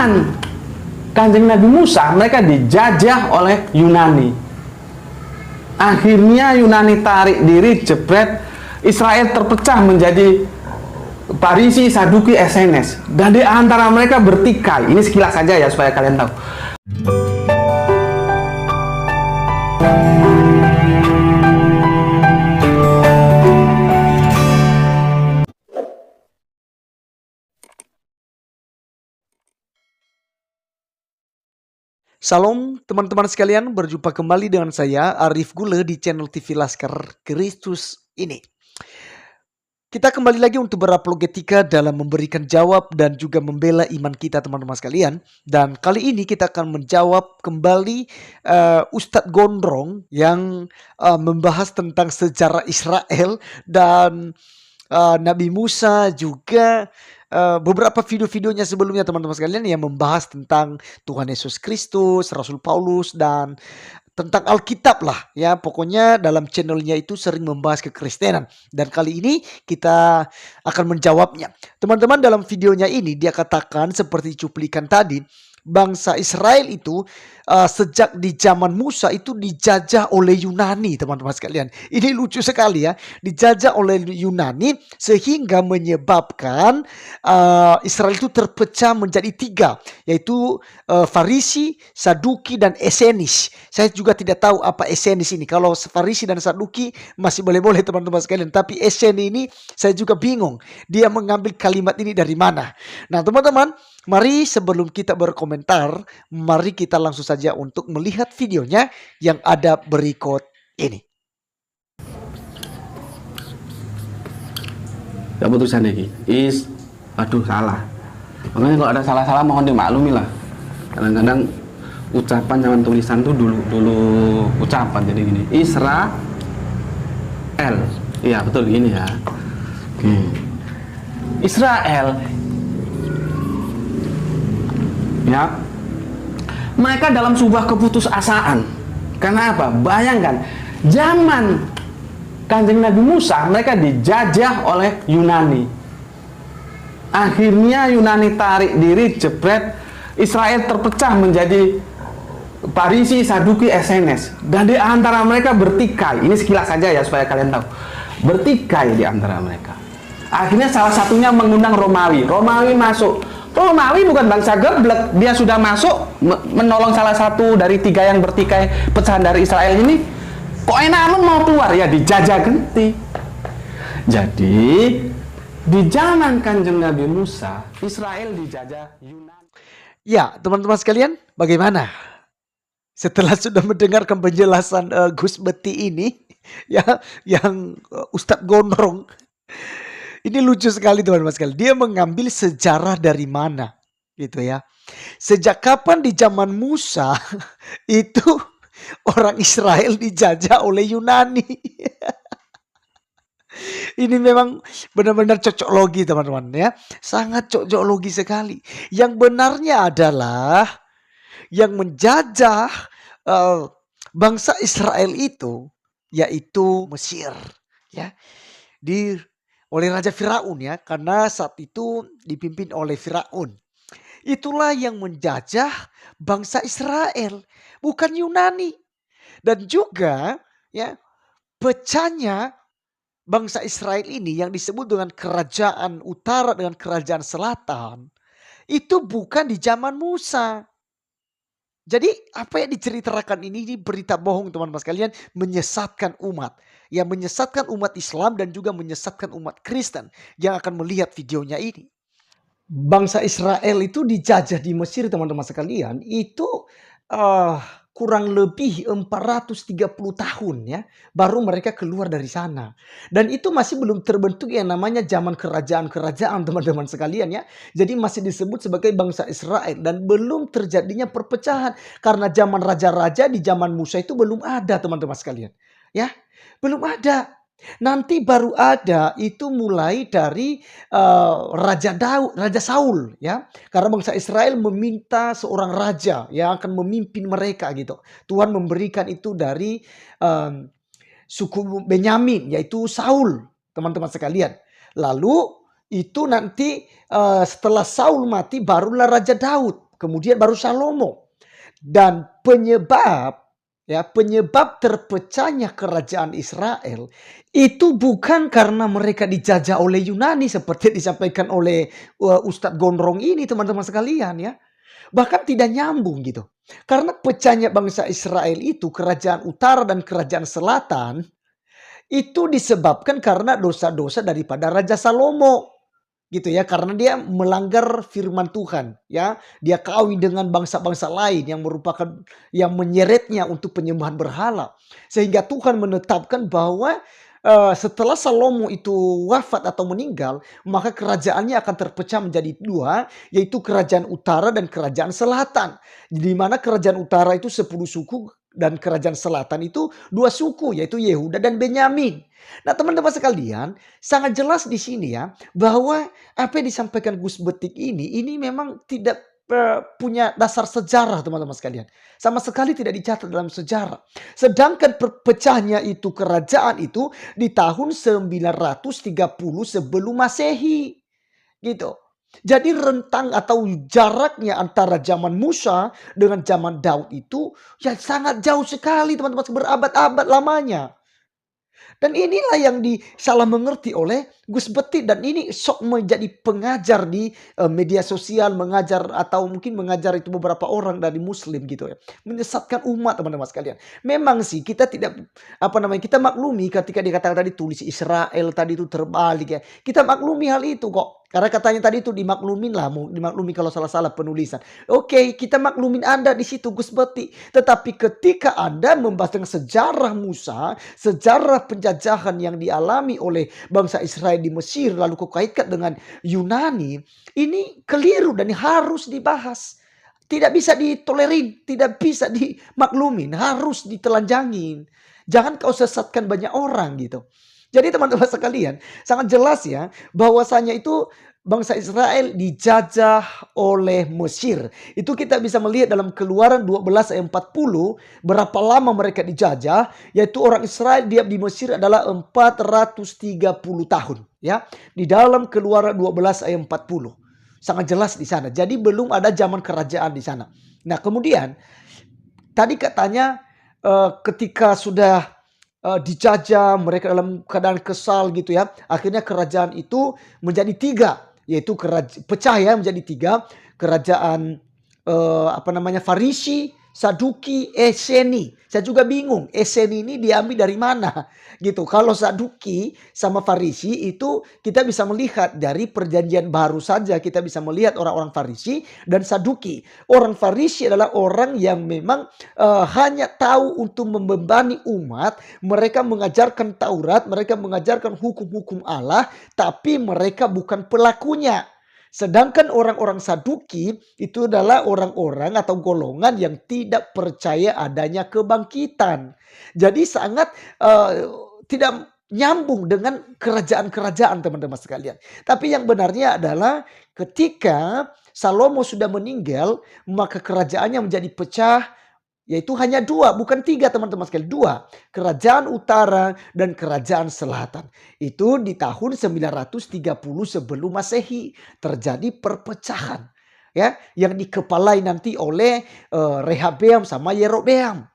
zaman Kanjeng Nabi Musa, mereka dijajah oleh Yunani. Akhirnya Yunani tarik diri, jebret. Israel terpecah menjadi Parisi, Saduki, SNS. Dan di antara mereka bertikai. Ini sekilas saja ya supaya kalian tahu. Salam teman-teman sekalian, berjumpa kembali dengan saya Arif Gule di channel TV Laskar Kristus ini. Kita kembali lagi untuk berapologetika dalam memberikan jawab dan juga membela iman kita teman-teman sekalian. Dan kali ini kita akan menjawab kembali Ustadz Gondrong yang membahas tentang sejarah Israel dan Nabi Musa, juga beberapa video-videonya sebelumnya teman-teman sekalian yang membahas tentang Tuhan Yesus Kristus, Rasul Paulus, dan tentang Alkitab lah ya. Pokoknya dalam channelnya itu sering membahas kekristenan. Dan kali ini kita akan menjawabnya. Teman-teman, dalam videonya ini dia katakan seperti cuplikan tadi, bangsa Israel itu sejak di zaman Musa itu dijajah oleh Yunani teman-teman sekalian. Ini lucu sekali ya. Dijajah oleh Yunani sehingga menyebabkan Israel itu terpecah menjadi tiga. Yaitu Farisi, Saduki, dan Esenis. Saya juga tidak tahu apa Esenis ini. Kalau Farisi dan Saduki masih boleh-boleh teman-teman sekalian. Tapi Esenis ini saya juga bingung. Dia mengambil kalimat ini dari mana. Nah teman-teman, mari sebelum kita berkomentar, mari kita langsung saja untuk melihat videonya yang ada berikut ini. Keputusan ini aduh salah. Makanya kalau ada salah-salah mohon dimaklumi lah. Kadang-kadang ucapan zaman tulisan tuh dulu ucapan jadi gini. Israel. Iya betul gini ya. Israel. Ya. Mereka dalam sebuah keputusasaan. Karena apa? Bayangkan, zaman Kanjeng Nabi Musa, mereka dijajah oleh Yunani. Akhirnya Yunani tarik diri, jebret. Israel terpecah menjadi Parisi, Saduki, SNS. Dan di antara mereka bertikai. Ini sekilas saja ya supaya kalian tahu. Bertikai di antara mereka. Akhirnya salah satunya mengundang Romawi. Romawi masuk. Romawi bukan bangsa geblek, dia sudah masuk menolong salah satu dari tiga yang bertikai pecahan dari Israel ini. Kok enak mau keluar ya dijajah genti. Jadi di zaman Kanjeng Nabi Musa, Israel dijajah Yunani. Ya teman-teman sekalian, bagaimana? Setelah sudah mendengarkan penjelasan Gus Beti ini, ya yang Ustadz Gondrong. Ini lucu sekali teman-teman sekalian. Dia mengambil sejarah dari mana gitu ya. Sejak kapan di zaman Musa itu orang Israel dijajah oleh Yunani. Ini memang benar-benar cocok logi teman-teman ya. Sangat cocok logi sekali. Yang benarnya adalah yang menjajah bangsa Israel itu yaitu Mesir ya. Oleh Raja Firaun ya, karena saat itu dipimpin oleh Firaun. Itulah yang menjajah bangsa Israel, bukan Yunani. Dan juga ya, pecahnya bangsa Israel ini yang disebut dengan kerajaan utara dengan kerajaan selatan, itu bukan di zaman Musa. Jadi apa yang diceritakan ini berita bohong teman-teman sekalian, menyesatkan umat. Yang menyesatkan umat Islam dan juga menyesatkan umat Kristen yang akan melihat videonya ini. Bangsa Israel itu dijajah di Mesir teman-teman sekalian, itu kurang lebih 430 tahun ya, baru mereka keluar dari sana. Dan itu masih belum terbentuk yang namanya zaman kerajaan-kerajaan teman-teman sekalian ya. Jadi masih disebut sebagai bangsa Israel dan belum terjadinya perpecahan. Karena zaman raja-raja di zaman Musa itu belum ada teman-teman sekalian. Ya, belum ada. Nanti baru ada itu mulai dari Raja Saul ya. Karena bangsa Israel meminta seorang raja yang akan memimpin mereka gitu. Tuhan memberikan itu dari suku Benyamin yaitu Saul, teman-teman sekalian. Lalu itu nanti setelah Saul mati barulah Raja Daud. kemudian baru Salomo. Dan penyebab terpecahnya kerajaan Israel itu bukan karena mereka dijajah oleh Yunani seperti disampaikan oleh Ustadz Gondrong ini, teman-teman sekalian ya. Bahkan tidak nyambung gitu. Karena pecahnya bangsa Israel itu, kerajaan utara dan kerajaan selatan, itu disebabkan karena dosa-dosa daripada Raja Salomo. Gitu ya, karena dia melanggar firman Tuhan ya. Dia kawin dengan bangsa-bangsa lain yang merupakan yang menyeretnya untuk penyembahan berhala. Sehingga Tuhan menetapkan bahwa setelah Salomo itu wafat atau meninggal, maka kerajaannya akan terpecah menjadi dua, yaitu kerajaan utara dan kerajaan selatan. Di mana kerajaan utara itu 10 suku dan kerajaan selatan itu 2 suku, yaitu Yehuda dan Benyamin. Nah, teman-teman sekalian, sangat jelas di sini ya bahwa apa yang disampaikan Gus Betik ini memang tidak punya dasar sejarah, teman-teman sekalian. Sama sekali tidak dicatat dalam sejarah. Sedangkan pecahnya itu kerajaan itu di tahun 930 sebelum Masehi. Gitu. Jadi rentang atau jaraknya antara zaman Musa dengan zaman Daud itu ya sangat jauh sekali, teman-teman, berabad-abad lamanya. Dan inilah yang disalah mengerti oleh Gus Betik, dan ini sok menjadi pengajar di media sosial, mengajar atau mungkin mengajar itu beberapa orang dari Muslim gitu ya, menyesatkan umat, teman-teman sekalian. Memang sih kita tidak kita maklumi ketika dikatakan tadi tulis Israel tadi itu terbalik ya, kita maklumi hal itu kok. Karena katanya tadi itu dimaklumin lah, mau dimaklumi kalau salah-salah penulisan. Oke, kita maklumin Anda di situ Gus Betik. Tetapi ketika Anda membahas tentang sejarah Musa, sejarah penjajahan yang dialami oleh bangsa Israel di Mesir, lalu kau kaitkan dengan Yunani, ini keliru dan harus dibahas. Tidak bisa ditolerin, tidak bisa dimaklumin, harus ditelanjangin. Jangan kau sesatkan banyak orang gitu. Jadi teman-teman sekalian, sangat jelas ya bahwasanya itu bangsa Israel dijajah oleh Mesir. Itu kita bisa melihat dalam Keluaran 12 ayat 40 berapa lama mereka dijajah, yaitu orang Israel diam di Mesir adalah 430 tahun ya. Di dalam Keluaran 12 ayat 40. Sangat jelas di sana. Jadi belum ada zaman kerajaan di sana. Nah, kemudian tadi katanya ketika sudah dijajah, mereka dalam keadaan kesal gitu ya. Akhirnya kerajaan itu menjadi 3, yaitu pecah ya menjadi 3. Kerajaan Farisi, Saduki, Eseni. Saya juga bingung, Eseni ini diambil dari mana gitu. Kalau Saduki sama Farisi itu kita bisa melihat dari perjanjian baru saja, kita bisa melihat orang-orang Farisi dan Saduki. Orang Farisi adalah orang yang memang hanya tahu untuk membebani umat. Mereka mengajarkan Taurat, mereka mengajarkan hukum-hukum Allah, tapi mereka bukan pelakunya. Sedangkan orang-orang Saduki itu adalah orang-orang atau golongan yang tidak percaya adanya kebangkitan. Jadi sangat tidak nyambung dengan kerajaan-kerajaan, teman-teman sekalian. Tapi yang benarnya adalah ketika Salomo sudah meninggal, maka kerajaannya menjadi pecah. Yaitu hanya 2, bukan 3 teman-teman sekalian. 2, kerajaan utara dan kerajaan selatan. Itu di tahun 930 sebelum Masehi terjadi perpecahan. Ya, yang dikepalai nanti oleh Rehabeam sama Yerobeam.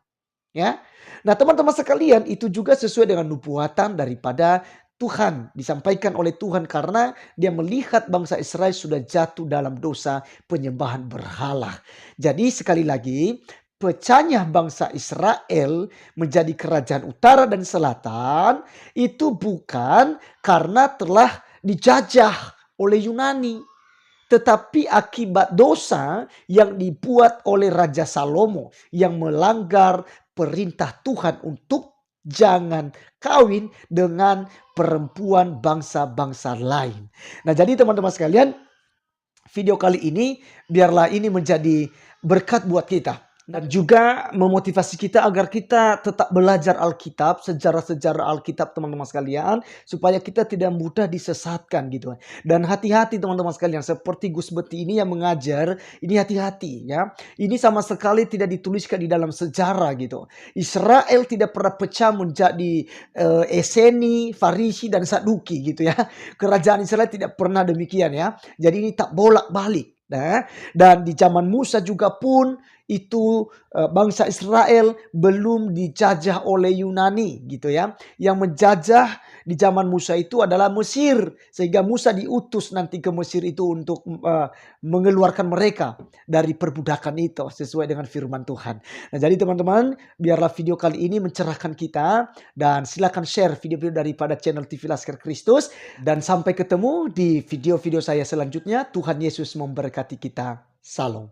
Ya. Nah, teman-teman sekalian, itu juga sesuai dengan nubuatan daripada Tuhan, disampaikan oleh Tuhan karena dia melihat bangsa Israel sudah jatuh dalam dosa penyembahan berhala. Jadi sekali lagi, pecahnya bangsa Israel menjadi kerajaan utara dan selatan itu bukan karena telah dijajah oleh Yunani, tetapi akibat dosa yang dibuat oleh Raja Salomo yang melanggar perintah Tuhan untuk jangan kawin dengan perempuan bangsa-bangsa lain. Nah, jadi teman-teman sekalian, video kali ini biarlah ini menjadi berkat buat kita. Dan juga memotivasi kita agar kita tetap belajar Alkitab, sejarah-sejarah Alkitab teman-teman sekalian. Supaya kita tidak mudah disesatkan gitu. Dan hati-hati teman-teman sekalian. Seperti Gus Betik ini yang mengajar, ini hati-hati ya. Ini sama sekali tidak dituliskan di dalam sejarah gitu. Israel tidak pernah pecah menjadi Eseni, Farisi dan Saduki gitu ya. Kerajaan Israel tidak pernah demikian ya. Jadi ini tak bolak-balik. Nah, dan di zaman Musa juga pun itu bangsa Israel belum dijajah oleh Yunani gitu ya. Yang menjajah di zaman Musa itu adalah Mesir, sehingga Musa diutus nanti ke Mesir itu untuk mengeluarkan mereka dari perbudakan itu sesuai dengan firman Tuhan. Nah, jadi teman-teman, biarlah video kali ini mencerahkan kita dan silakan share video-video daripada channel TV Laskar Kristus dan sampai ketemu di video-video saya selanjutnya. Tuhan Yesus memberkati kita. Salam.